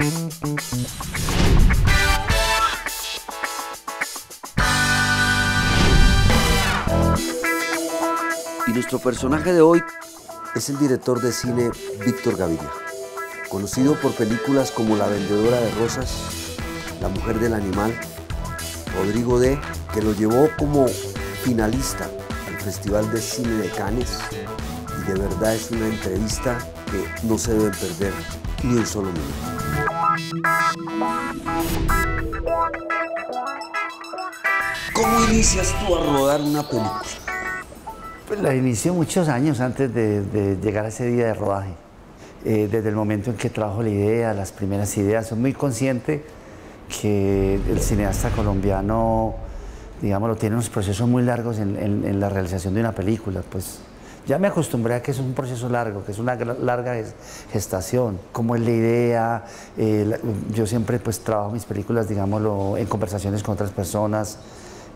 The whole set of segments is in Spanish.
Y nuestro personaje de hoy es el director de cine Víctor Gaviria, conocido por películas como La vendedora de rosas, La mujer del animal, Rodrigo D., que lo llevó como finalista al Festival de Cine de Cannes, y de verdad es una entrevista que no se deben perder ni un solo minuto. ¿Cómo inicias tú a rodar una película? Pues la inicié muchos años antes de llegar a ese día de rodaje. Desde el momento en que trabajo la idea, las primeras ideas, soy muy consciente que el cineasta colombiano, digámoslo, tiene unos procesos muy largos en la realización de una película. Pues ya me acostumbré a que es un proceso largo, que es una larga gestación. Cómo es la idea, yo siempre pues trabajo mis películas, digámoslo, en conversaciones con otras personas,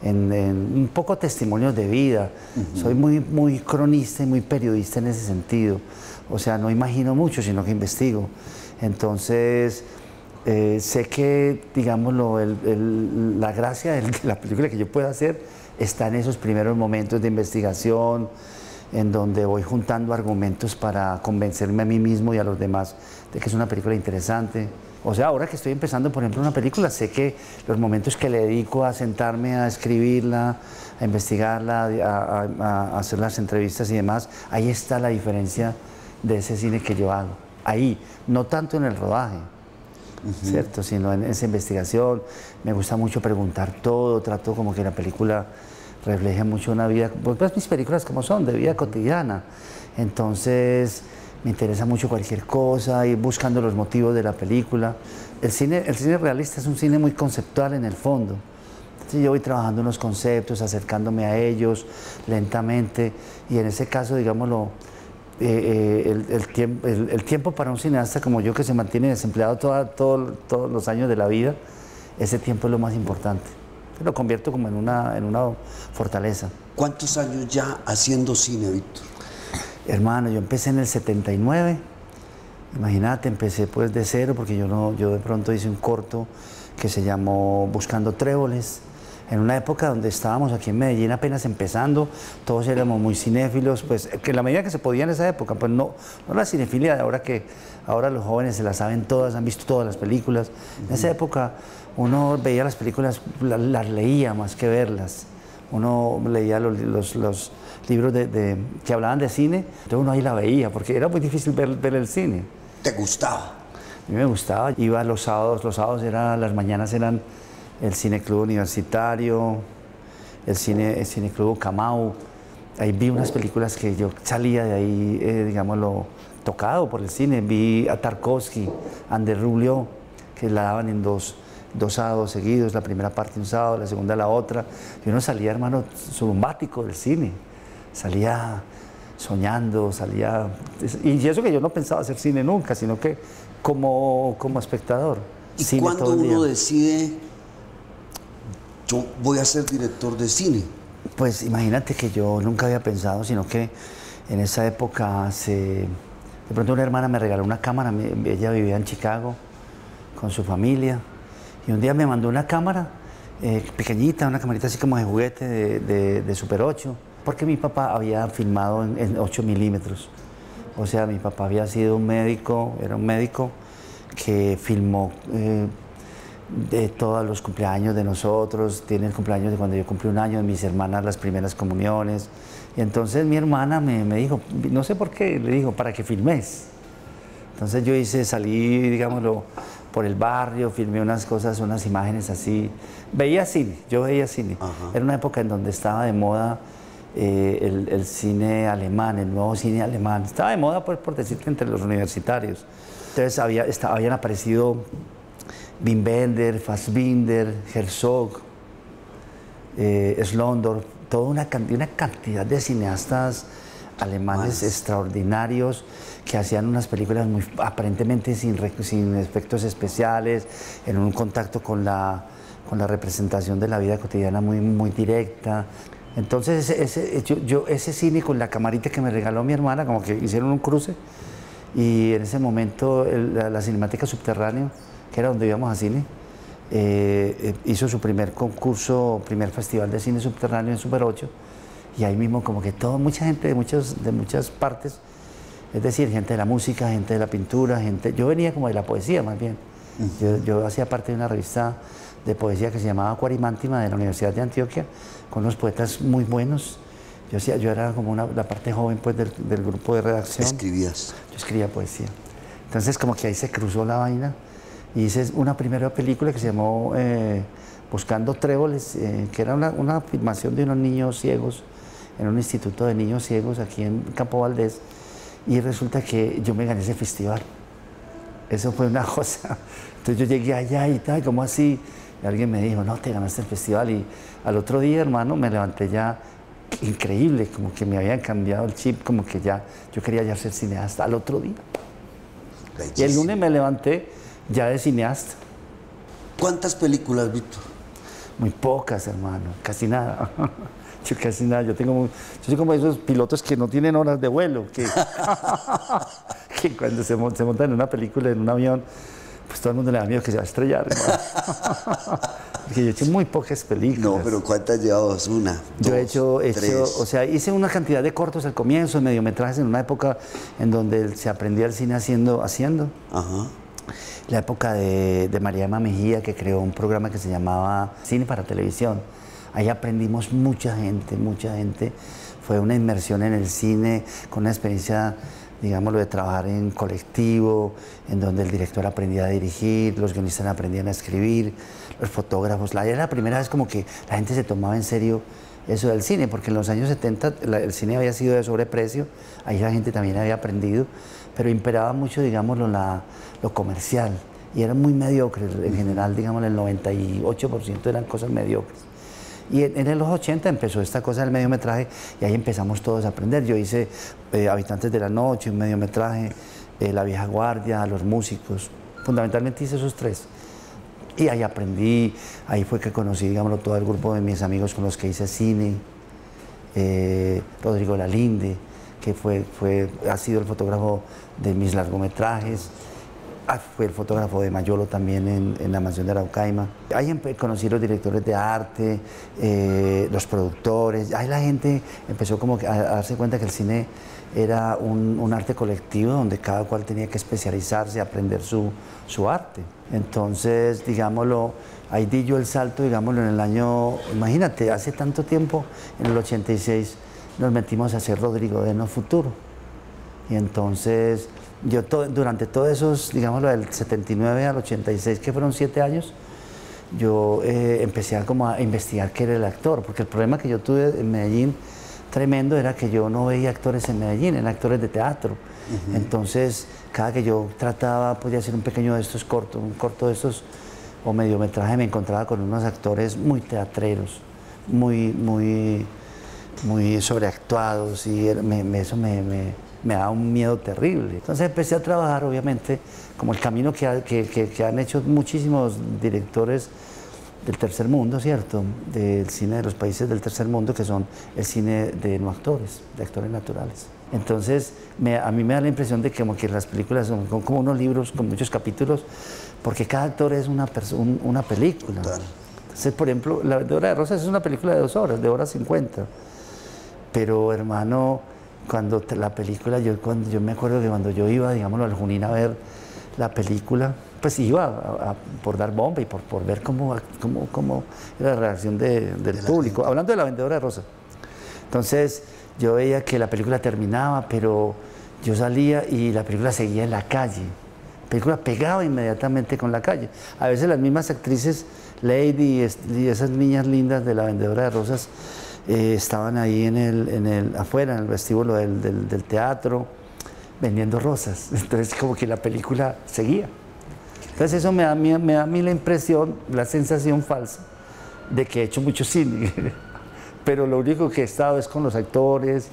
en un poco testimonios de vida. Soy muy cronista y muy periodista en ese sentido. O sea, no imagino mucho, sino que investigo. Entonces, sé que, digámoslo, la gracia de la película que yo pueda hacer está en esos primeros momentos de investigación, en donde voy juntando argumentos para convencerme a mí mismo y a los demás de que es una película interesante. O sea, ahora que estoy empezando, por ejemplo, una película, sé que los momentos que le dedico a sentarme a escribirla, a investigarla, a hacer las entrevistas y demás, ahí está la diferencia de ese cine que yo hago. Ahí, no tanto en el rodaje, ¿cierto? Sino en esa investigación. Me gusta mucho preguntar todo, trato como que la película refleje mucho una vida, pues mis películas como son, de vida cotidiana. Entonces, me interesa mucho cualquier cosa, ir buscando los motivos de la película. El cine realista es un cine muy conceptual en el fondo. Entonces yo voy trabajando unos conceptos, acercándome a ellos lentamente, y en ese caso, digámoslo, el tiempo para un cineasta como yo, que se mantiene desempleado todos los años de la vida, ese tiempo es lo más importante. Lo convierto como en una fortaleza. ¿Cuántos años ya haciendo cine, Víctor? Hermano, yo empecé en el 79, imagínate, empecé pues de cero, porque yo de pronto hice un corto que se llamó Buscando Tréboles, en una época donde estábamos aquí en Medellín apenas empezando, todos éramos muy cinéfilos, pues que en la medida que se podía en esa época, pues no la cinefilia de ahora, que ahora los jóvenes se las saben todas, han visto todas las películas. En esa época uno veía las películas, las leía más que verlas. Uno leía los libros que hablaban de cine, entonces uno ahí la veía, porque era muy difícil ver el cine. ¿Te gustaba? A mí me gustaba, iba los sábados las mañanas eran el Cine Club Universitario, el Cine Club Camau. Ahí vi unas películas que yo salía de ahí, digámoslo, tocado por el cine. Vi a Tarkovsky, André Rubleau, que la daban en dos sábados seguidos, la primera parte un sábado, la segunda la otra. Y uno salía, hermano, surumbático del cine. Salía soñando, salía... Y eso que yo no pensaba hacer cine nunca, sino que como espectador. ¿Y cuándo uno decide, yo voy a ser director de cine? Pues imagínate que yo nunca había pensado, sino que en esa época de pronto una hermana me regaló una cámara, ella vivía en Chicago con su familia, y un día me mandó una cámara pequeñita, una camarita así como de juguete de Super 8, porque mi papá había filmado en 8 milímetros. O sea, mi papá había sido un médico, era un médico que filmó de todos los cumpleaños de nosotros, tiene el cumpleaños de cuando yo cumplí un año, de mis hermanas las primeras comuniones. Y entonces mi hermana me dijo, no sé por qué, le dijo, para que filmes. Entonces yo salí, digámoslo, por el barrio, filmé unas cosas, unas imágenes así. Veía cine, yo veía cine. Era una época en donde estaba de moda el cine alemán, el nuevo cine alemán. Estaba de moda, pues, por decirte, entre los universitarios. Entonces habían aparecido Wim Wenders, Fassbinder, Herzog, Slondorf, toda una cantidad de cineastas alemanes extraordinarios que hacían unas películas aparentemente sin efectos especiales, en un contacto con la representación de la vida cotidiana muy directa. Entonces ese cine con la camarita que me regaló mi hermana, como que hicieron un cruce, y en ese momento la cinemática Subterráneo que era donde íbamos a cine, hizo su primer concurso, primer festival de cine subterráneo en Super 8, y ahí mismo como que mucha gente de muchas partes, es decir, gente de la música, gente de la pintura, yo venía como de la poesía más bien. Yo hacía parte de una revista de poesía que se llamaba Acuarimántima de la Universidad de Antioquia, con unos poetas muy buenos. Yo era como la parte joven pues, del grupo de redacción. ¿Escribías? Yo escribía poesía. Entonces como que ahí se cruzó la vaina y hice una primera película que se llamó Buscando Tréboles, que era una filmación de unos niños ciegos en un instituto de niños ciegos aquí en Campo Valdés, y resulta que yo me gané ese festival. Eso fue una cosa. Entonces yo llegué allá y tal, como así, y alguien me dijo, no, te ganaste el festival, y al otro día, hermano, me levanté ya increíble, como que me habían cambiado el chip, como que ya yo quería ya ser cineasta al otro día. Bellísimo. Y el lunes me levanté ya de cineasta. ¿Cuántas películas, Víctor? Muy pocas, hermano, casi nada. Yo casi nada, yo soy como esos pilotos que no tienen horas de vuelo, que cuando se montan en una película, en un avión, pues todo el mundo le da miedo que se va a estrellar, hermano. Porque yo he hecho muy pocas películas. No, pero ¿cuántas llevabas? Una, yo dos, he hecho, tres. o sea, hice una cantidad de cortos al comienzo, mediometrajes, en una época en donde se aprendía el cine haciendo. Ajá. La época de María Emma Mejía, que creó un programa que se llamaba Cine para Televisión. Ahí aprendimos mucha gente. Fue una inmersión en el cine, con una experiencia, digámoslo, de trabajar en colectivo, en donde el director aprendía a dirigir, los guionistas aprendían a escribir, los fotógrafos. Era la primera vez como que la gente se tomaba en serio eso del cine, porque en los años 70 el cine había sido de sobreprecio, ahí la gente también había aprendido, pero imperaba mucho, digámoslo, lo comercial, y era muy mediocre en general, digámoslo, el 98% eran cosas mediocres. Y en los 80 empezó esta cosa del mediometraje y ahí empezamos todos a aprender. Yo hice Habitantes de la Noche, un mediometraje, La Vieja Guardia, Los Músicos. Fundamentalmente hice esos tres. Y ahí aprendí, ahí fue que conocí, digámoslo, todo el grupo de mis amigos con los que hice cine. Rodrigo Lalinde, que ha sido el fotógrafo de mis largometrajes. Fue el fotógrafo de Mayolo también en La Mansión de Araucaima. Ahí conocí los directores de arte, los productores. Ahí la gente empezó como a darse cuenta que el cine era un arte colectivo donde cada cual tenía que especializarse, aprender su arte. Entonces, digámoslo, ahí di yo el salto, digámoslo, en el año, imagínate, hace tanto tiempo, en el 86, nos metimos a hacer Rodrigo de No Futuro. Y entonces, yo durante todos esos, digámoslo, del 79 al 86, que fueron 7 años, yo empecé a investigar qué era el actor, porque el problema que yo tuve en Medellín tremendo era que yo no veía actores en Medellín, eran actores de teatro. Entonces, cada que yo podía hacer un pequeño de estos cortos, un corto de estos o mediometraje, me encontraba con unos actores muy teatreros, muy sobreactuados, y eso me da un miedo terrible. Entonces empecé a trabajar, obviamente, como el camino que han hecho muchísimos directores del tercer mundo, ¿cierto? Del cine de los países del tercer mundo, que son el cine de no actores, de actores naturales. Entonces, a mí me da la impresión de que como que las películas son como unos libros con muchos capítulos, porque cada actor es una película. Total. Entonces, por ejemplo, La Vendedora de Rosas es una película de 2 horas, de hora 50. Pero, hermano, cuando la película, yo me acuerdo que cuando yo iba, digámoslo, al Junín a ver la película, pues iba por dar bomba y por ver cómo era la reacción del público. Hablando de La Vendedora de Rosas. Entonces, yo veía que la película terminaba, pero yo salía y la película seguía en la calle. La película pegaba inmediatamente con la calle. A veces las mismas actrices, Lady y esas niñas lindas de La Vendedora de Rosas, estaban ahí afuera, en el vestíbulo del teatro, vendiendo rosas. Entonces, como que la película seguía. Entonces, eso me da a mí la impresión, la sensación falsa de que he hecho mucho cine. Pero lo único que he estado es con los actores.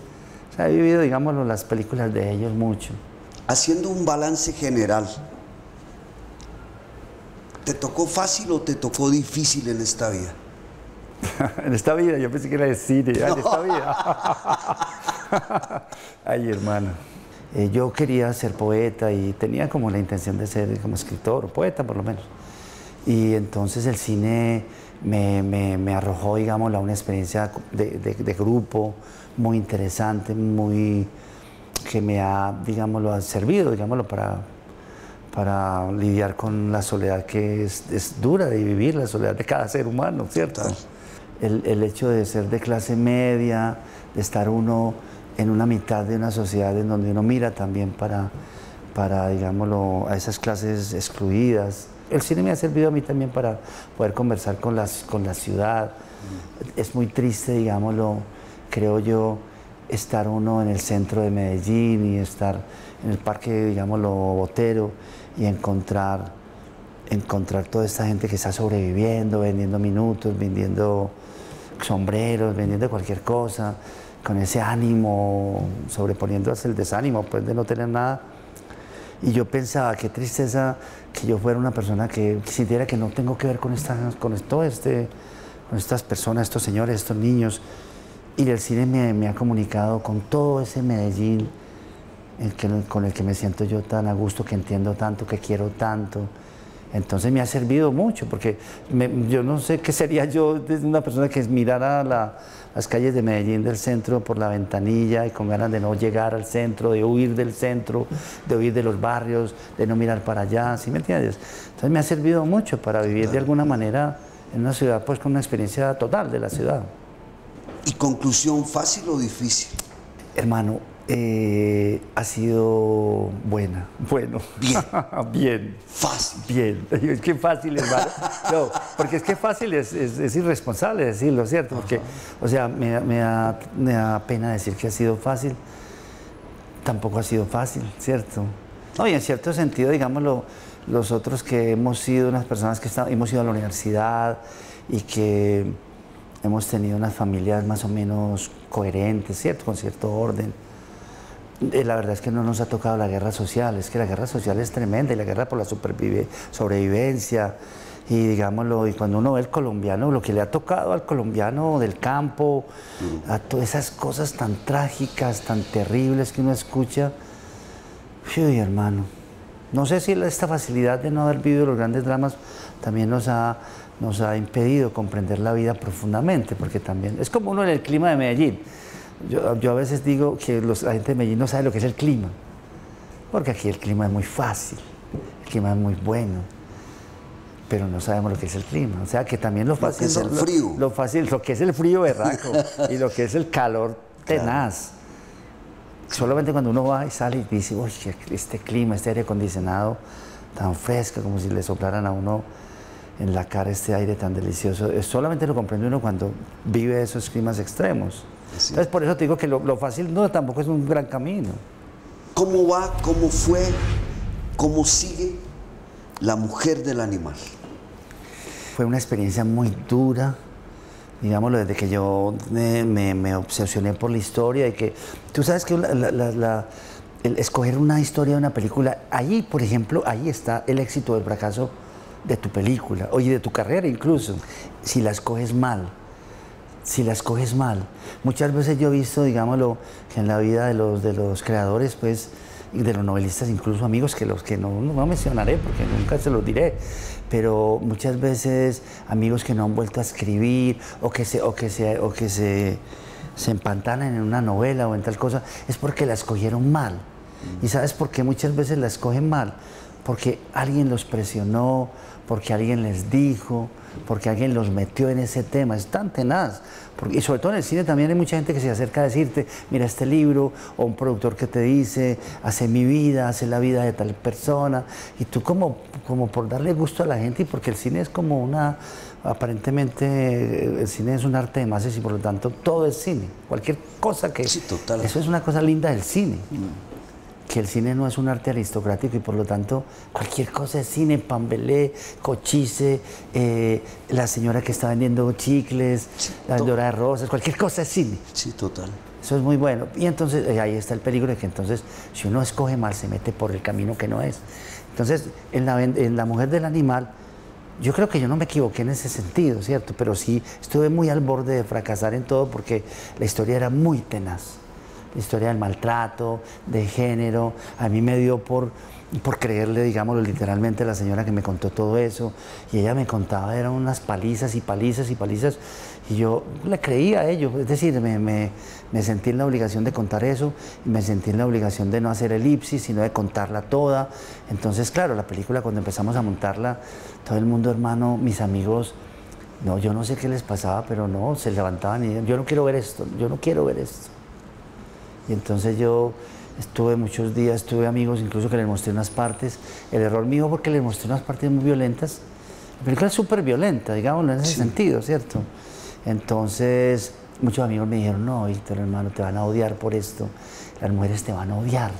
O sea, he vivido, digámoslo, las películas de ellos mucho. Haciendo un balance general, ¿te tocó fácil o te tocó difícil en esta vida? En esta vida, yo pensé que era de cine. En esta vida. Ay, hermano. Yo quería ser poeta y tenía como la intención de ser como escritor o poeta por lo menos. Y entonces el cine me arrojó, digámoslo, a una experiencia de grupo muy interesante, que me ha, digámoslo, ha servido, digámoslo, para lidiar con la soledad que es dura de vivir, la soledad de cada ser humano, ¿cierto? El hecho de ser de clase media, de estar uno en una mitad de una sociedad en donde uno mira también para digámoslo, a esas clases excluidas. El cine me ha servido a mí también para poder conversar con la ciudad. Es muy triste, digámoslo, creo yo, estar uno en el centro de Medellín y estar en el parque, digámoslo, Botero y encontrar toda esta gente que está sobreviviendo, vendiendo minutos, vendiendo sombreros, vendiendo cualquier cosa, con ese ánimo, sobreponiéndose el desánimo, pues de no tener nada. Y yo pensaba, qué tristeza que yo fuera una persona que sintiera que no tengo que ver con estas personas, estos señores, estos niños. Y el cine me ha comunicado con todo ese Medellín con el que me siento yo tan a gusto, que entiendo tanto, que quiero tanto. Entonces me ha servido mucho, porque yo no sé qué sería yo de una persona que mirara las calles de Medellín del centro por la ventanilla y con ganas de no llegar al centro, de huir del centro, de huir de los barrios, de no mirar para allá, ¿sí me entiendes? Entonces me ha servido mucho para vivir de alguna manera en una ciudad pues con una experiencia total de la ciudad. ¿Y conclusión, fácil o difícil? Hermano, ha sido buena, bueno, bien, bien, fácil, bien. Es que fácil, hermano. No, porque es que fácil es irresponsable decirlo, ¿cierto? Porque, o sea, me da pena decir que ha sido fácil. Tampoco ha sido fácil, ¿cierto? No, y en cierto sentido, digámoslo, los otros que hemos sido unas personas que hemos ido a la universidad y que hemos tenido unas familias más o menos coherentes, ¿cierto? Con cierto orden. La verdad es que no nos ha tocado la guerra social, es que la guerra social es tremenda y la guerra por la sobrevivencia y digámoslo, y cuando uno ve el colombiano, lo que le ha tocado al colombiano del campo, a todas esas cosas tan trágicas, tan terribles que uno escucha, uy, hermano, no sé si esta facilidad de no haber vivido los grandes dramas también nos ha impedido comprender la vida profundamente, porque también es como uno en el clima de Medellín. Yo a veces digo que la gente de Medellín no sabe lo que es el clima, porque aquí el clima es muy fácil, el clima es muy bueno, pero no sabemos lo que es el clima. O sea que también lo fácil es el frío. Lo que es el frío berraco y lo que es el calor tenaz. Claro. Solamente cuando uno va y sale y dice, uy, este clima, este aire acondicionado tan fresco, como si le soplaran a uno en la cara este aire tan delicioso, solamente lo comprende uno cuando vive esos climas extremos. Sí. Entonces por eso te digo que lo fácil no tampoco es un gran camino. ¿Cómo va, cómo fue, cómo sigue La mujer del animal? Fue una experiencia muy dura, digámoslo, desde que yo me obsesioné por la historia y que tú sabes que el escoger una historia de una película, ahí por ejemplo, ahí está el éxito o el fracaso de tu película, oye, de tu carrera incluso, si la escoges mal. Si la escoges mal. Muchas veces yo he visto, digámoslo, que en la vida de los creadores, pues, y de los novelistas, incluso amigos, que los que no mencionaré porque nunca se los diré, pero muchas veces amigos que no han vuelto a escribir o que se empantanan en una novela o en tal cosa, es porque la escogieron mal. ¿Y sabes por qué muchas veces la escogen mal? Porque alguien los presionó, porque alguien les dijo, porque alguien los metió en ese tema. Es tan tenaz. Y sobre todo en el cine también hay mucha gente que se acerca a decirte, mira este libro, o un productor que te dice, hace mi vida, hace la vida de tal persona, y tú como por darle gusto a la gente, y porque el cine es como aparentemente el cine es un arte de masas y por lo tanto todo es cine. Cualquier cosa que... Sí, total. Eso es una cosa linda del cine. Que el cine no es un arte aristocrático y por lo tanto cualquier cosa es cine, pambelé, cochise, la señora que está vendiendo chicles, la vendedora de rosas, cualquier cosa es cine. Sí, total. Eso es muy bueno. Y entonces ahí está el peligro de que entonces si uno escoge mal se mete por el camino que no es. Entonces en La mujer del animal, yo creo que yo no me equivoqué en ese sentido, ¿cierto? Pero sí estuve muy al borde de fracasar en todo porque la historia era muy tenaz. historia del maltrato, de género. A mí me dio por creerle, digámoslo literalmente, a la señora que me contó todo eso. Y ella me contaba, eran unas palizas y palizas y palizas. Y yo le creía a ello, es decir, me sentí en la obligación de contar eso, y me sentí en la obligación de no hacer elipsis, sino de contarla toda. Entonces, claro, la película, cuando empezamos a montarla, todo el mundo, hermano, mis amigos, no, yo no sé qué les pasaba, pero no, se levantaban y decían, yo no quiero ver esto, yo no quiero ver esto. Y entonces yo estuve muchos días, tuve amigos incluso que les mostré unas partes. El error mío porque les mostré unas partes muy violentas. La película es súper violenta, digámoslo en ese sentido, ¿cierto? Entonces, muchos amigos me dijeron, no, Víctor, hermano, te van a odiar por esto, las mujeres te van a odiar.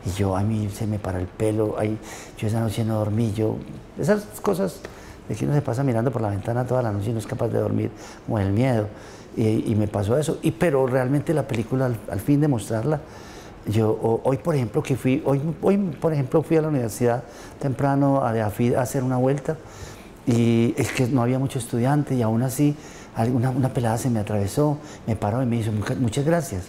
Y yo, a mí se me para el pelo, yo esa noche no dormí, esas cosas de que uno se pasa mirando por la ventana toda la noche y no es capaz de dormir, como el miedo, y me pasó eso. Pero realmente la película, al fin de mostrarla, hoy por ejemplo fui a la universidad temprano a hacer una vuelta, y es que no había mucho estudiante, y aún así una pelada se me atravesó, me paró y me dijo, muchas gracias.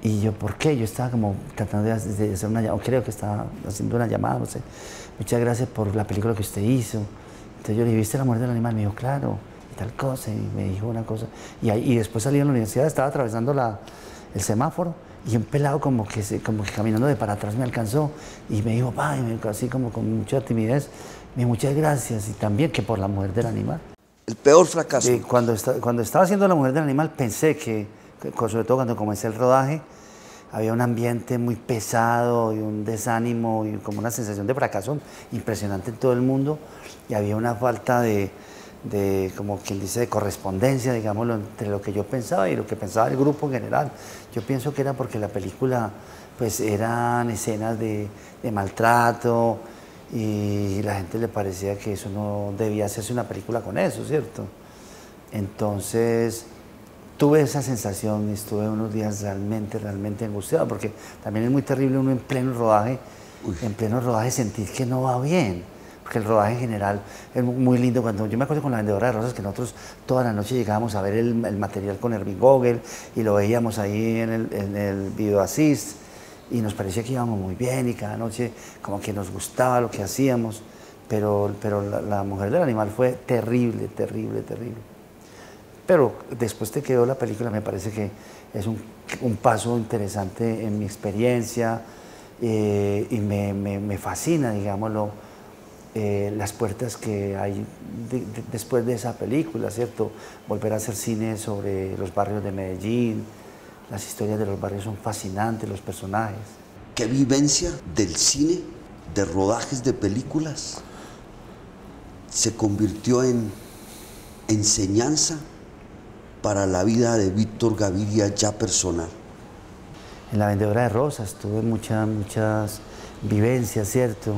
Y yo, ¿por qué? Yo estaba como tratando de hacer una llamada, creo que estaba haciendo una llamada, no sé. Muchas gracias por la película que usted hizo. Entonces yo le dije, ¿viste La muerte del animal? Me dijo, claro, y tal cosa, y me dijo una cosa. Y después salí de la universidad, estaba atravesando el semáforo, y un pelado como que caminando de para atrás me alcanzó, y me dijo, y me dijo así como con mucha timidez, me dijo, muchas gracias, y también que por La mujer del animal. El peor fracaso. Cuando estaba haciendo La mujer del animal, pensé que, sobre todo cuando comencé el rodaje, había un ambiente muy pesado y un desánimo y como una sensación de fracaso impresionante en todo el mundo, y había una falta de como quien dice, de correspondencia, digámoslo, entre lo que yo pensaba y lo que pensaba el grupo en general. Yo pienso que era porque la película, pues, eran escenas de maltrato, y la gente le parecía que eso no debía hacerse una película con eso, ¿cierto? Entonces tuve esa sensación y estuve unos días realmente angustiado, porque también es muy terrible uno en pleno rodaje sentir que no va bien, porque el rodaje en general es muy lindo. Cuando yo me acuerdo con La vendedora de rosas, que nosotros toda la noche llegábamos a ver el material con Ervin Gogel y lo veíamos ahí en el video assist, y nos parecía que íbamos muy bien, y cada noche como que nos gustaba lo que hacíamos, pero la mujer del animal fue terrible. Pero después de que veo la película, me parece que es un paso interesante en mi experiencia, y me fascina, digámoslo, las puertas que hay después de esa película, ¿cierto? Volver a hacer cine sobre los barrios de Medellín. Las historias de los barrios son fascinantes, los personajes. ¿Qué vivencia del cine, de rodajes de películas, se convirtió en enseñanza para la vida de Víctor Gaviria ya personal? En La vendedora de rosas tuve muchas vivencias, ¿cierto?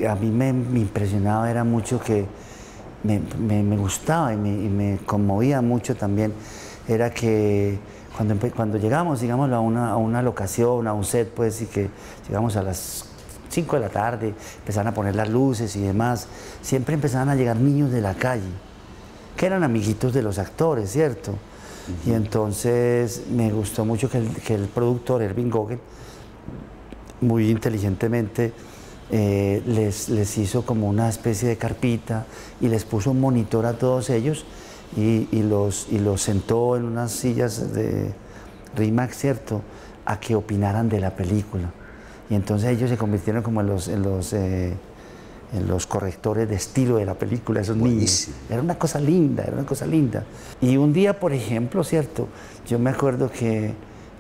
A mí me impresionaba, era mucho que me gustaba y me conmovía mucho también, era que cuando llegamos, digamos, a una locación, a un set, pues, y que llegamos a las 5 de la tarde, empezaban a poner las luces y demás, siempre empezaban a llegar niños de la calle, que eran amiguitos de los actores, ¿cierto? Y entonces me gustó mucho que el productor, Ervin Gogel, muy inteligentemente, les hizo como una especie de carpita y les puso un monitor a todos ellos, y los sentó en unas sillas de Rimax, ¿cierto?, a que opinaran de la película. Y entonces ellos se convirtieron como en los correctores de estilo de la película, esos niños. Era una cosa linda, Y un día, por ejemplo, ¿cierto?, yo me acuerdo que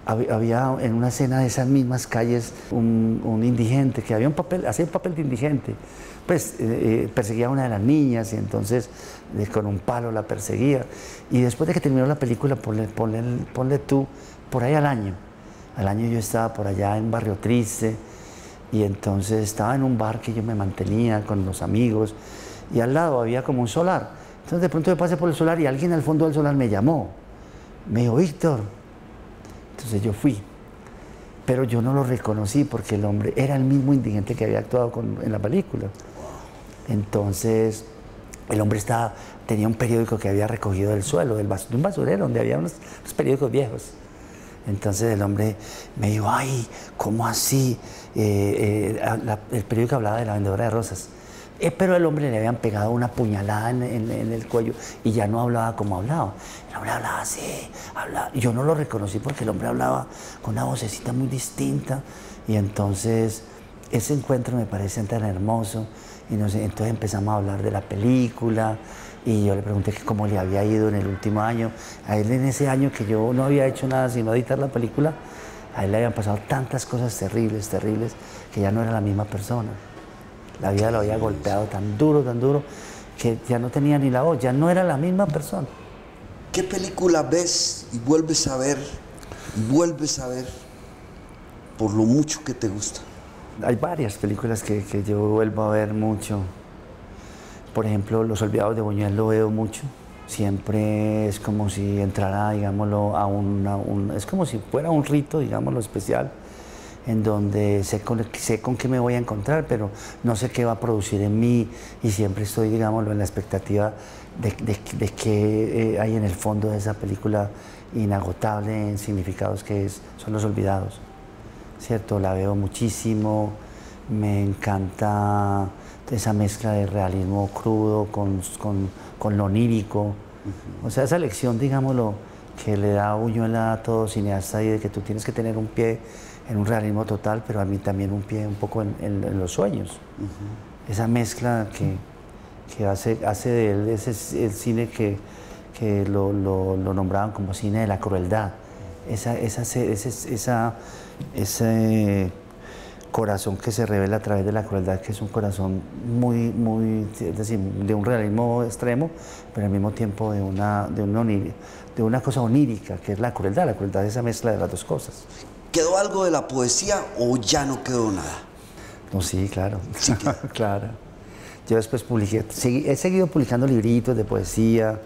había en una escena de esas mismas calles un indigente que hacía un papel de indigente, pues perseguía a una de las niñas, y entonces con un palo la perseguía, y después de que terminó la película, ponle tú, por ahí al año yo estaba por allá en Barrio Triste, y entonces estaba en un bar que yo me mantenía con los amigos, y al lado había como un solar. Entonces de pronto yo pasé por el solar y alguien al fondo del solar me llamó, me dijo, Víctor. Entonces yo fui, pero yo no lo reconocí porque el hombre era el mismo indigente que había actuado en la película. Entonces el hombre tenía un periódico que había recogido del suelo, de un basurero donde había unos periódicos viejos. Entonces el hombre me dijo, ay, ¿cómo así? El periódico hablaba de La Vendedora de Rosas. Pero al hombre le habían pegado una puñalada en el cuello y ya no hablaba como hablaba. El hombre hablaba así, hablaba. Yo no lo reconocí porque el hombre hablaba con una vocecita muy distinta. Y entonces ese encuentro me parece tan hermoso. Y no sé, entonces empezamos a hablar de la película y yo le pregunté que cómo le había ido en el último año. A él en ese año que yo no había hecho nada sino editar la película, a él le habían pasado tantas cosas terribles, terribles, que ya no era la misma persona. La vida lo había golpeado tan duro, que ya no tenía ni la voz, ya no era la misma persona. ¿Qué película ves y vuelves a ver por lo mucho que te gusta? Hay varias películas que yo vuelvo a ver mucho. Por ejemplo, Los Olvidados de Buñuel lo veo mucho. Siempre es como si entrara, digámoslo, es como si fuera un rito, digámoslo, especial, en donde sé con qué me voy a encontrar, pero no sé qué va a producir en mí y siempre estoy, digámoslo, en la expectativa de qué hay en el fondo de esa película inagotable en significados son Los Olvidados, ¿cierto? La veo muchísimo, me encanta esa mezcla de realismo crudo con lo onírico, o sea, esa lección, digámoslo, que le da Buñuel a todo cineasta y de que tú tienes que tener un pie en un realismo total, pero a mí también un pie un poco en los sueños. Esa mezcla que hace de él el cine que lo nombraban como cine de la crueldad. Ese corazón que se revela a través de la crueldad, que es un corazón es decir, de un realismo extremo, pero al mismo tiempo de una cosa onírica, que es la crueldad. La crueldad es esa mezcla de las dos cosas. ¿Quedó algo de la poesía o ya no quedó nada? No, sí, claro. Sí, claro. Yo después he seguido publicando libritos de poesía,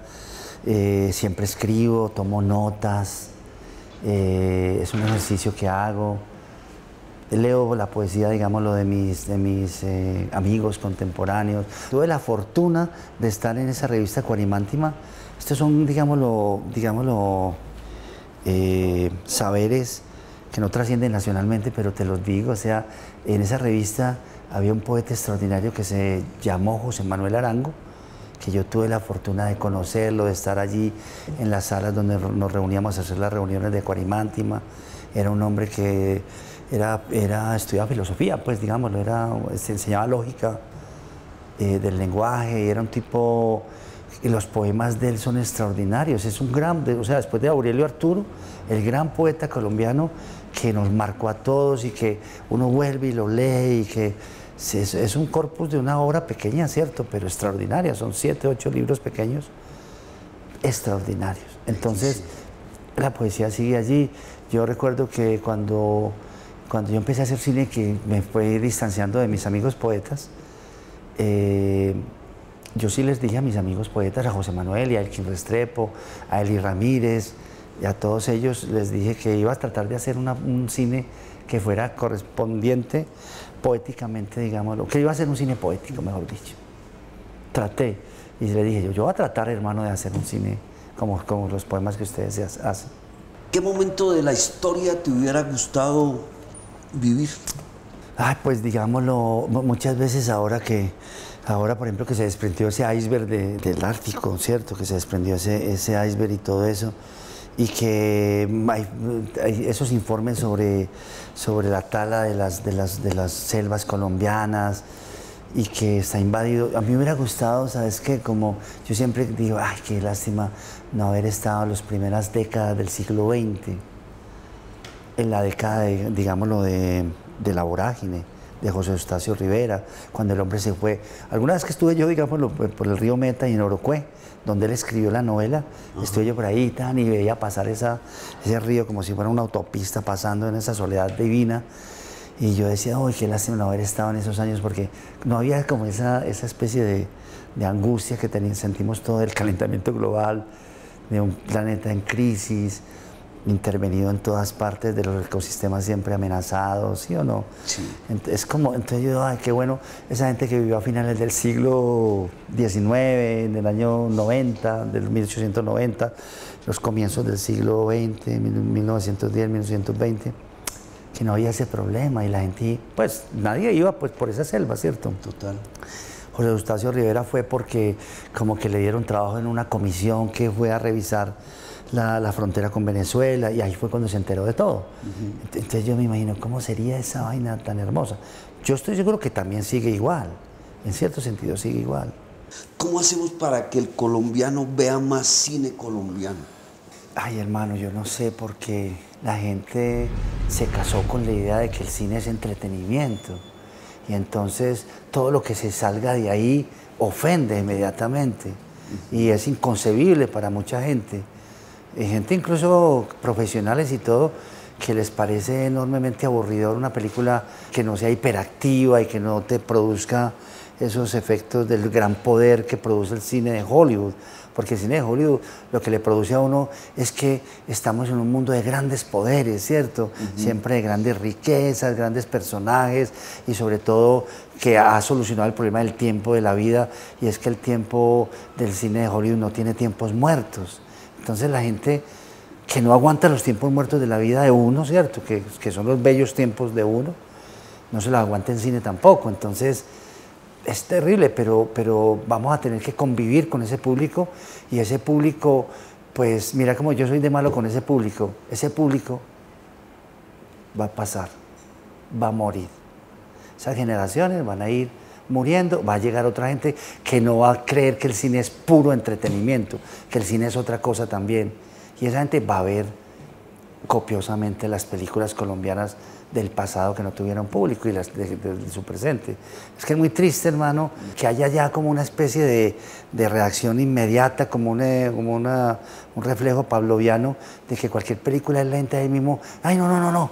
siempre escribo, tomo notas, es un ejercicio que hago. Leo la poesía, digámoslo, de mis amigos contemporáneos. Tuve la fortuna de estar en esa revista Cuarimántima. Estos son, digámoslo, saberes que no trascienden nacionalmente, pero te los digo, o sea, en esa revista había un poeta extraordinario que se llamó José Manuel Arango, que yo tuve la fortuna de conocerlo, de estar allí en las salas donde nos reuníamos a hacer las reuniones de Cuarimántima. Era un hombre que estudiaba filosofía, pues digámoslo, se enseñaba lógica del lenguaje, era un tipo, y los poemas de él son extraordinarios, es un gran, o sea, después de Aurelio Arturo, el gran poeta colombiano que nos marcó a todos y que uno vuelve y lo lee y que es un corpus de una obra pequeña, cierto, pero extraordinaria, son 7, 8 libros pequeños, extraordinarios. Entonces, la poesía sigue allí. Yo recuerdo que cuando yo empecé a hacer cine, que me fui distanciando de mis amigos poetas, yo sí les dije a mis amigos poetas, a José Manuel y a Elkin Restrepo, a Eli Ramírez, y a todos ellos les dije que iba a tratar de hacer un cine que fuera correspondiente poéticamente, digámoslo, que iba a ser un cine poético, mejor dicho. Traté, y le dije yo voy a tratar, hermano, de hacer un cine como los poemas que ustedes hacen. ¿Qué momento de la historia te hubiera gustado vivir? Ay, pues digámoslo, muchas veces ahora, por ejemplo, que se desprendió ese iceberg del Ártico, ¿cierto? Que se desprendió ese iceberg y todo eso, y que hay esos informes sobre la tala de las selvas colombianas y que está invadido. A mí me hubiera gustado, ¿sabes qué? Como yo siempre digo, ay, qué lástima no haber estado en las primeras décadas del siglo XX, en la década, digámoslo, de la vorágine, de José Eustacio Rivera, cuando el hombre se fue. Alguna vez que estuve yo, digámoslo, por el río Meta y en Orocué, donde él escribió la novela, estuve yo por ahí y veía pasar ese río como si fuera una autopista pasando en esa soledad divina. Y yo decía, uy, qué lástima no haber estado en esos años, porque no había como esa especie de angustia que sentimos todo del calentamiento global, de un planeta en crisis, intervenido en todas partes de los ecosistemas siempre amenazados, ¿sí o no? Sí. Es como, entonces yo digo, ay, qué bueno, esa gente que vivió a finales del siglo XIX, del año 90, del 1890, los comienzos del siglo XX, 1910, 1920, que no había ese problema y la gente, pues nadie iba pues por esa selva, ¿cierto? Total. José Eustacio Rivera fue porque como que le dieron trabajo en una comisión que fue a revisar la frontera con Venezuela y ahí fue cuando se enteró de todo. Entonces yo me imagino, ¿cómo sería esa vaina tan hermosa? Yo estoy seguro que también sigue igual, en cierto sentido sigue igual. ¿Cómo hacemos para que el colombiano vea más cine colombiano? Ay, hermano, yo no sé por qué la gente se casó con la idea de que el cine es entretenimiento y entonces todo lo que se salga de ahí ofende inmediatamente y es inconcebible para mucha gente. Gente incluso profesionales y todo, que les parece enormemente aburridor una película que no sea hiperactiva y que no te produzca esos efectos del gran poder que produce el cine de Hollywood. Porque el cine de Hollywood lo que le produce a uno es que estamos en un mundo de grandes poderes, ¿cierto? Siempre de grandes riquezas, grandes personajes y sobre todo que ha solucionado el problema del tiempo de la vida y es que el tiempo del cine de Hollywood no tiene tiempos muertos. Entonces la gente que no aguanta los tiempos muertos de la vida de uno, ¿cierto? Que son los bellos tiempos de uno, no se los aguanta en cine tampoco. Entonces es terrible, pero vamos a tener que convivir con ese público y ese público, pues mira como yo soy de malo con ese público va a pasar, va a morir. Esas generaciones van a ir muriendo, va a llegar otra gente que no va a creer que el cine es puro entretenimiento, que el cine es otra cosa también. Y esa gente va a ver copiosamente las películas colombianas del pasado que no tuvieron público y las de su presente. Es que es muy triste, hermano, que haya ya como una especie de reacción inmediata, como un reflejo pavloviano de que cualquier película es lenta ahí mismo, ay, no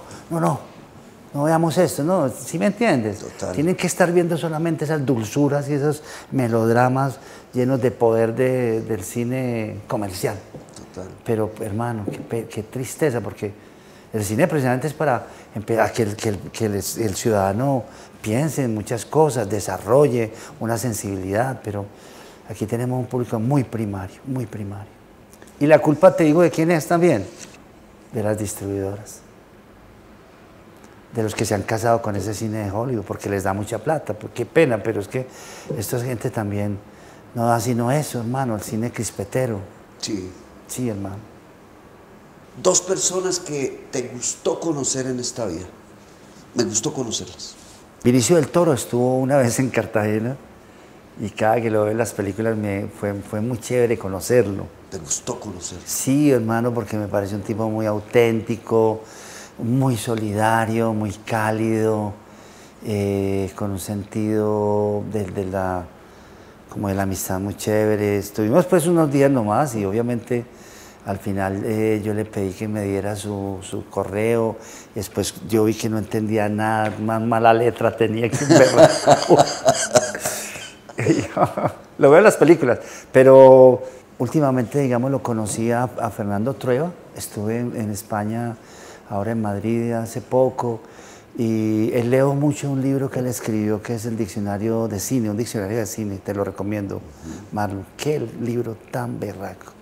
veamos esto, ¿no? ¿Sí me entiendes? Total. Tienen que estar viendo solamente esas dulzuras y esos melodramas llenos de poder del cine comercial. Total. Pero, hermano, qué tristeza, porque el cine precisamente es para que el ciudadano piense en muchas cosas, desarrolle una sensibilidad, pero aquí tenemos un público muy primario, muy primario. Y la culpa, te digo, ¿de quién es también? De las distribuidoras. De los que se han casado con ese cine de Hollywood, porque les da mucha plata, pues qué pena, pero es que esta gente también no da sino eso, hermano, el cine crispetero. Sí. Sí, hermano. 2 personas que te gustó conocer en esta vida. Me gustó conocerlas. Vinicio del Toro estuvo una vez en Cartagena y cada que lo veo en las películas fue muy chévere conocerlo. ¿Te gustó conocerlo? Sí, hermano, porque me parece un tipo muy auténtico, muy solidario, muy cálido, con un sentido como de la amistad muy chévere. Estuvimos pues unos días nomás y obviamente al final yo le pedí que me diera su correo y después yo vi que no entendía nada, más mala letra tenía que ver. Lo veo en las películas, pero últimamente, digamos, lo conocí a Fernando Trueba. Estuve en España, ahora en Madrid hace poco, y leo mucho un libro que él escribió que es el Diccionario de Cine, un diccionario de cine, te lo recomiendo, Marlon. Qué libro tan berraco,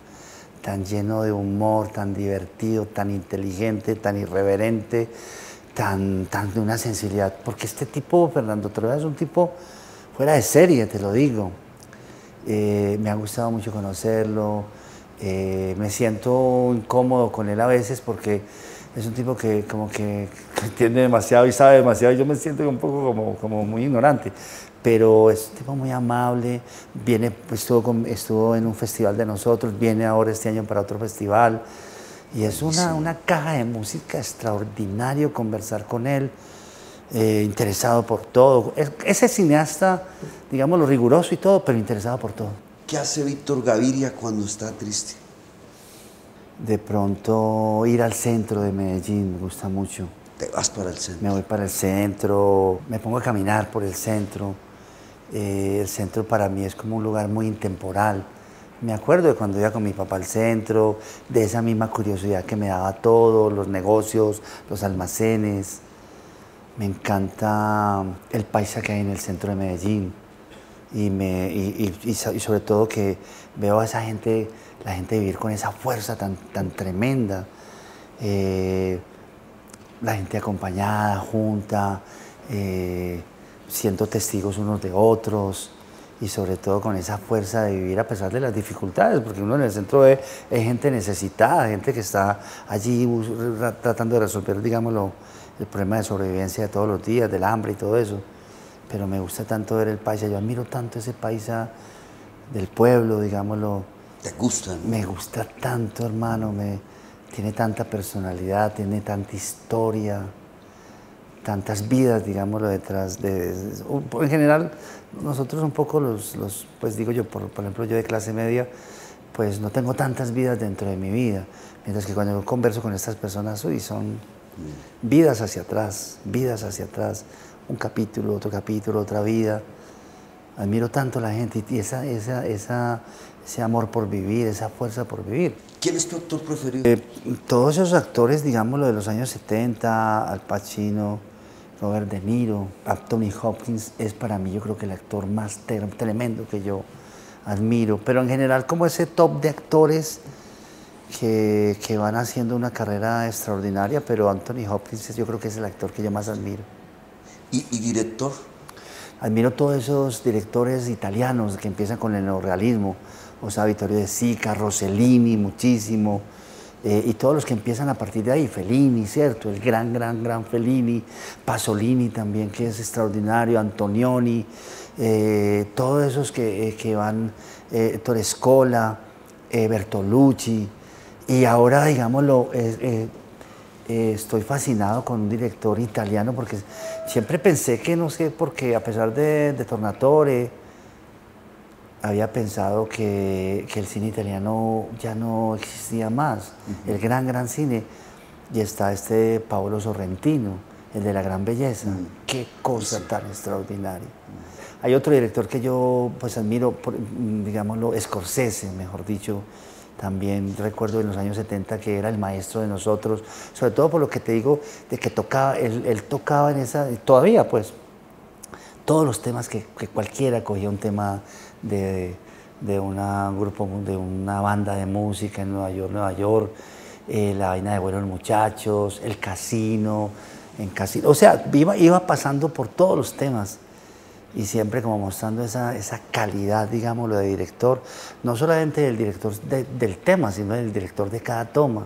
tan lleno de humor, tan divertido, tan inteligente, tan irreverente, tan de una sensibilidad, porque este tipo, Fernando Trueba, es un tipo fuera de serie, te lo digo. Me ha gustado mucho conocerlo, me siento incómodo con él a veces porque es un tipo que como que entiende demasiado y sabe demasiado y yo me siento un poco como muy ignorante, pero es un tipo muy amable, viene, pues, estuvo en un festival de nosotros, viene ahora este año para otro festival y es una caja de música extraordinario conversar con él. Interesado por todo. Ese cineasta, digamos, lo riguroso y todo, pero interesado por todo. ¿Qué hace Víctor Gaviria cuando está triste? De pronto ir al centro de Medellín, me gusta mucho. Te vas para el centro. Me voy para el centro, me pongo a caminar por el centro. El centro para mí es como un lugar muy intemporal, Me acuerdo de cuando iba con mi papá al centro, de esa misma curiosidad que me daba todo, los negocios, los almacenes. Me encanta el paisaje que hay en el centro de Medellín y sobre todo que veo a esa gente, la gente vivir con esa fuerza tan tremenda. La gente acompañada, junta, siendo testigos unos de otros y sobre todo con esa fuerza de vivir a pesar de las dificultades, porque uno en el centro ve gente necesitada, gente que está allí tratando de resolver, digámoslo, el problema de sobrevivencia de todos los días, del hambre y todo eso. Pero me gusta tanto ver el paisa, yo admiro tanto ese paisa del pueblo, digámoslo. ¿Te gusta? Me gusta tanto, hermano, tiene tanta personalidad, tiene tanta historia, tantas vidas, digámoslo, detrás en general, nosotros un poco pues digo yo, por ejemplo, yo de clase media, pues no tengo tantas vidas dentro de mi vida, mientras que cuando yo converso con estas personas, uy, son vidas hacia atrás, un capítulo, otro capítulo, otra vida. Admiro tanto a la gente y ese amor por vivir, esa fuerza por vivir. ¿Quién es tu actor preferido? Todos esos actores, digámoslo, de los años 70, Al Pacino, Robert De Niro, Anthony Hopkins, es para mí yo creo que el actor más tremendo que yo admiro. Pero en general como ese top de actores que van haciendo una carrera extraordinaria, pero Anthony Hopkins yo creo que es el actor que yo más admiro. ¿Y director? Admiro todos esos directores italianos que empiezan con el neorrealismo, o sea, Vittorio De Sica, Rossellini, muchísimo, y todos los que empiezan a partir de ahí, Fellini, ¿cierto? El gran Fellini, Pasolini también, que es extraordinario, Antonioni, todos esos que van, Torescola, Bertolucci, y ahora, digámoslo, estoy fascinado con un director italiano porque siempre pensé que, no sé, porque a pesar de Tornatore, había pensado que el cine italiano ya no existía más, el gran cine, y está Paolo Sorrentino, el de La Gran Belleza, qué cosa tan extraordinaria. Hay otro director que yo pues admiro, digámoslo, Scorsese, mejor dicho. También recuerdo en los años 70 que era el maestro de nosotros, sobre todo por lo que te digo, de que tocaba, él tocaba en esa, todavía pues, todos los temas que cualquiera cogía un tema de una banda de música en Nueva York, la vaina de Buenos Muchachos, el Casino, o sea, iba pasando por todos los temas. Y siempre como mostrando esa calidad, digámoslo, de director, no solamente del director del tema, sino del director de cada toma,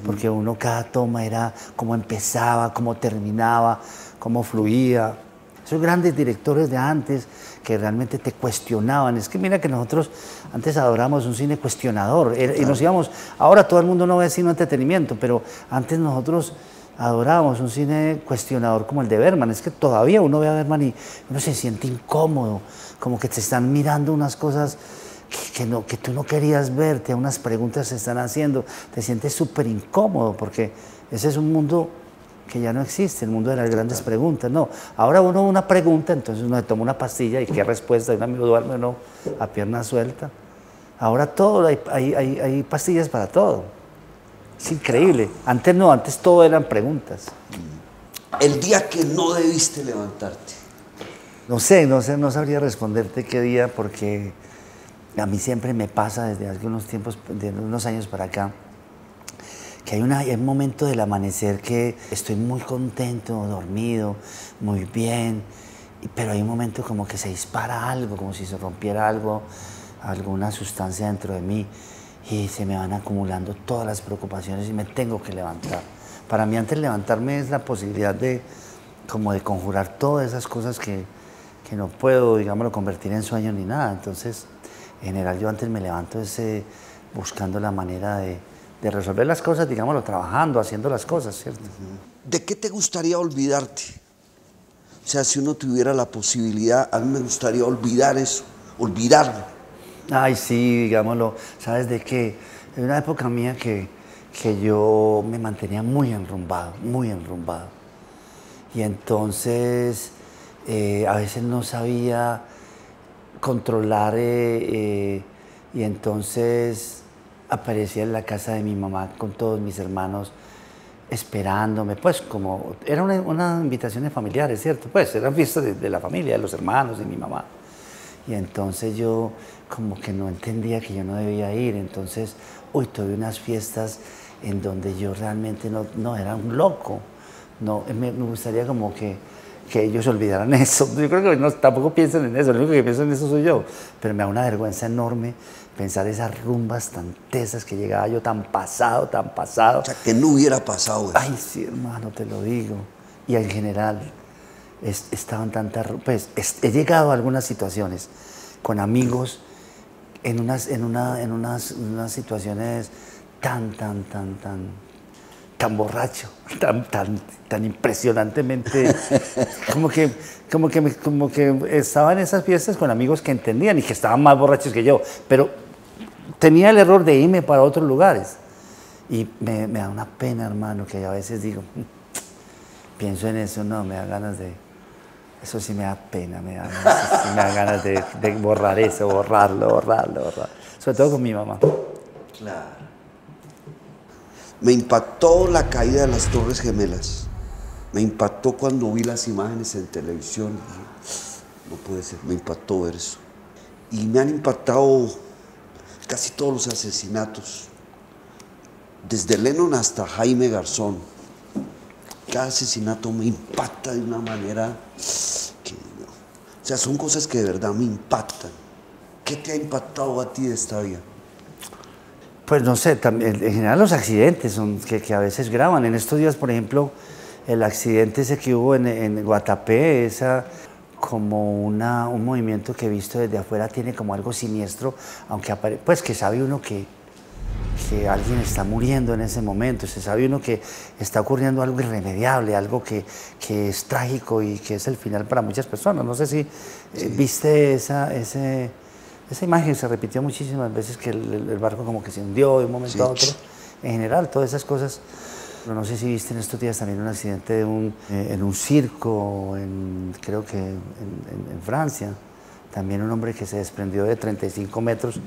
porque cada toma era cómo empezaba, cómo terminaba, cómo fluía. Esos grandes directores de antes que realmente te cuestionaban. Es que mira que nosotros antes adorábamos un cine cuestionador, y nos íbamos, ahora todo el mundo no ve sino entretenimiento, pero antes nosotros adorábamos un cine cuestionador como el de Bergman. Es que todavía uno ve a Bergman y uno se siente incómodo, como que te están mirando unas cosas que tú no querías verte, unas preguntas se están haciendo, te sientes súper incómodo porque ese es un mundo que ya no existe, el mundo de las grandes preguntas, no. Ahora uno una pregunta, entonces uno se toma una pastilla y qué respuesta, un amigo duerme uno a pierna suelta. Ahora todo, hay pastillas para todo. Es increíble. Antes no, antes todo eran preguntas. El día que no debiste levantarte. No sabría responderte qué día, porque a mí siempre me pasa desde hace unos tiempos, de unos años para acá, que hay un momento del amanecer que estoy muy contento, dormido, muy bien, pero hay un momento como que se dispara algo, como si se rompiera algo, alguna sustancia dentro de mí, y se me van acumulando todas las preocupaciones y me tengo que levantar. Para mí antes de levantarme es la posibilidad de conjurar todas esas cosas que no puedo, digámoslo, convertir en sueño ni nada. Entonces, en general yo antes me levanto buscando la manera de resolver las cosas, digámoslo, trabajando, haciendo las cosas, ¿cierto? ¿De qué te gustaría olvidarte? O sea, si uno tuviera la posibilidad, a mí me gustaría olvidar eso, olvidarlo. Ay, sí, digámoslo, ¿sabes de qué? En una época mía que yo me mantenía muy enrumbado. Y entonces a veces no sabía controlar Y entonces aparecía en la casa de mi mamá con todos mis hermanos esperándome, pues como era una invitación de familiares, ¿cierto? Pues eran fiestas de la familia, de los hermanos, de mi mamá. Y entonces yo como que no entendía que yo no debía ir, entonces, uy, tuve unas fiestas en donde yo realmente no era un loco, no, me gustaría como que ellos olvidaran eso. Yo creo que no, tampoco piensan en eso, lo único que pienso en eso soy yo, pero me da una vergüenza enorme pensar esas rumbas tan tesas que llegaba yo tan pasado, tan pasado. O sea, que no hubiera pasado eso. Ay, sí, hermano, te lo digo. Y en general, estaban tantas... Pues, he llegado a algunas situaciones con amigos en unas situaciones tan borracho, tan impresionantemente, como que estaba en esas fiestas con amigos que entendían y que estaban más borrachos que yo, pero tenía el error de irme para otros lugares. Y me da una pena, hermano, que a veces digo, pienso en eso, no, me da ganas de... Eso sí me da pena, me da ganas de borrar eso, borrarlo. Sobre todo con mi mamá. Claro. Me impactó la caída de las Torres Gemelas. Me impactó cuando vi las imágenes en televisión. No puede ser, me impactó ver eso. Y me han impactado casi todos los asesinatos. Desde Lennon hasta Jaime Garzón. Cada asesinato me impacta de una manera que... O sea, son cosas que de verdad me impactan. ¿Qué te ha impactado a ti de esta vida? Pues no sé, también, en general los accidentes son que a veces graban. En estos días, por ejemplo, el accidente ese que hubo en Guatapé, esa como un movimiento que he visto desde afuera tiene como algo siniestro, aunque pues que sabe uno que alguien está muriendo en ese momento, se sabe uno que está ocurriendo algo irremediable, algo que es trágico y que es el final para muchas personas. No sé si viste esa imagen, se repitió muchísimas veces que el barco como que se hundió de un momento a otro. En general, todas esas cosas. Pero no sé si viste en estos días también un accidente en un circo, creo que en Francia. También un hombre que se desprendió de 35 metros.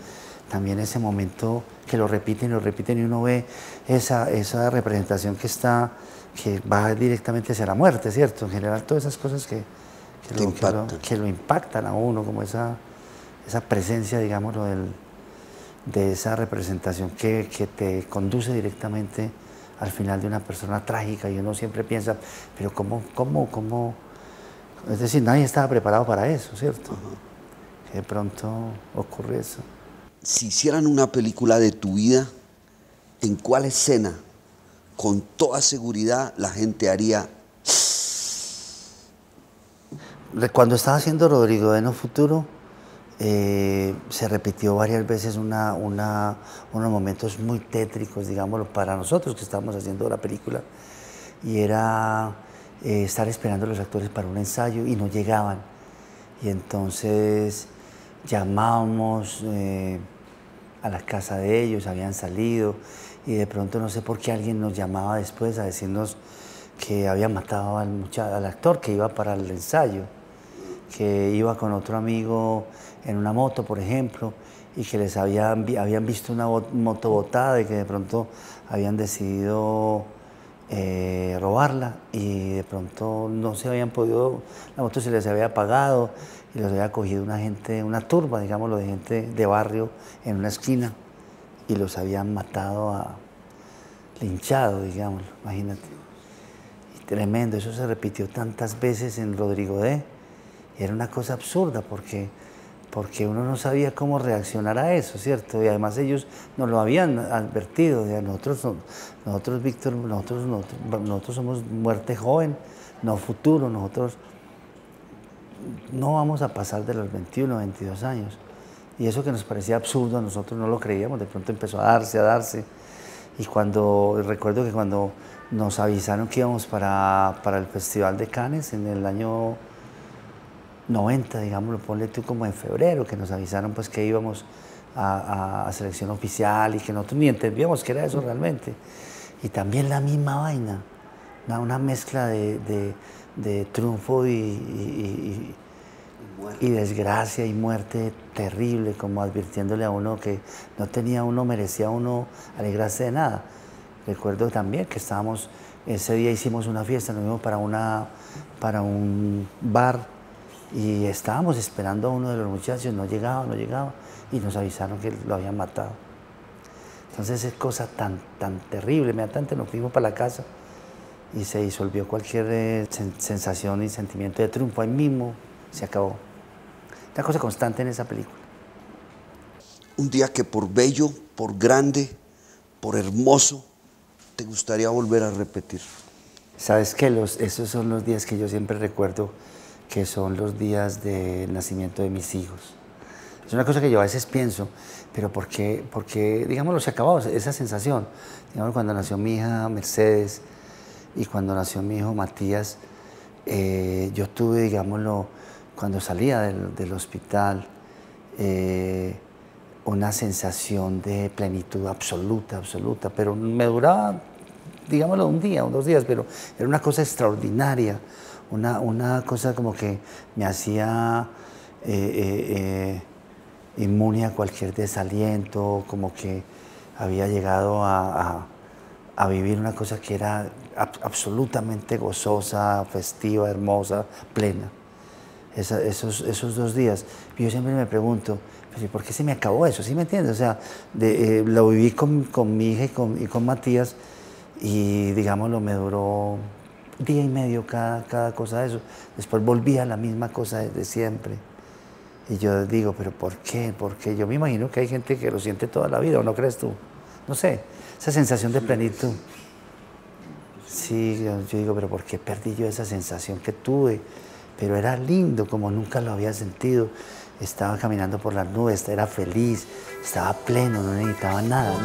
También ese momento que lo repiten y uno ve esa representación que va directamente hacia la muerte, ¿cierto? En general, todas esas cosas que lo impactan a uno, como esa presencia, digámoslo, de esa representación que te conduce directamente al final de una persona trágica, y uno siempre piensa, pero ¿cómo? Es decir, nadie estaba preparado para eso, ¿cierto? Que de pronto ocurre eso. Si hicieran una película de tu vida, ¿en cuál escena, con toda seguridad, la gente haría? Cuando estaba haciendo Rodrigo de No Futuro, se repitió varias veces unos momentos muy tétricos, digámoslo, para nosotros que estábamos haciendo la película, y era estar esperando a los actores para un ensayo y no llegaban. Y entonces llamábamos a la casa de ellos, habían salido, y de pronto no sé por qué alguien nos llamaba después a decirnos que habían matado al actor que iba para el ensayo, que iba con otro amigo en una moto, por ejemplo, y que les habían visto una moto botada y que de pronto habían decidido robarla, y de pronto no se habían podido, la moto se les había apagado y los había cogido una turba, digámoslo, de gente de barrio en una esquina, y los habían matado, linchado, digámoslo, imagínate. Y tremendo, eso se repitió tantas veces en Rodrigo D. Era una cosa absurda porque uno no sabía cómo reaccionar a eso, ¿cierto? Y además ellos nos lo habían advertido. Nosotros, Víctor, nosotros somos muerte joven, no futuro. Nosotros no vamos a pasar de los 21, 22 años. Y eso que nos parecía absurdo, a nosotros no lo creíamos. De pronto empezó a darse. Y recuerdo que cuando nos avisaron que íbamos para el Festival de Cannes en el año 90, digámoslo, ponle tú como en febrero, que nos avisaron pues que íbamos a selección oficial y que nosotros ni entendíamos qué era eso realmente. Y también la misma vaina, una mezcla de triunfo y y desgracia y muerte terrible, como advirtiéndole a uno que no tenía uno, merecía uno alegrarse de nada. Recuerdo también que estábamos, ese día hicimos una fiesta, nos fuimos para un bar y estábamos esperando a uno de los muchachos, no llegaba, y nos avisaron que lo habían matado. Entonces es cosa tan terrible, inmediatamente nos fuimos para la casa y se disolvió cualquier sensación y sentimiento de triunfo, ahí mismo se acabó. Una cosa constante en esa película. Un día que por bello, por grande, por hermoso, te gustaría volver a repetir. Sabes que esos son los días que yo siempre recuerdo, que son los días del nacimiento de mis hijos. Es una cosa que yo a veces pienso, pero porque digámoslo, se acabó esa sensación. Digamos, cuando nació mi hija Mercedes y cuando nació mi hijo Matías, yo tuve, digámoslo, cuando salía del hospital, una sensación de plenitud absoluta, pero me duraba, digámoslo, un día o 2 días, pero era una cosa extraordinaria, una cosa como que me hacía inmune a cualquier desaliento, como que había llegado a vivir una cosa que era absolutamente gozosa, festiva, hermosa, plena. Esos 2 días. Yo siempre me pregunto, ¿por qué se me acabó eso? ¿Sí me entiendes? O sea, lo viví con mi hija y con Matías y, digámoslo, me duró 1 día y medio cada cosa de eso. Después volví a la misma cosa de siempre. Y yo digo, ¿pero por qué? Porque yo me imagino que hay gente que lo siente toda la vida, ¿o no crees tú? No sé, esa sensación de plenitud. Sí, yo digo, ¿pero por qué perdí yo esa sensación que tuve? Pero era lindo como nunca lo había sentido. Estaba caminando por las nubes, era feliz, estaba pleno, no necesitaba nada.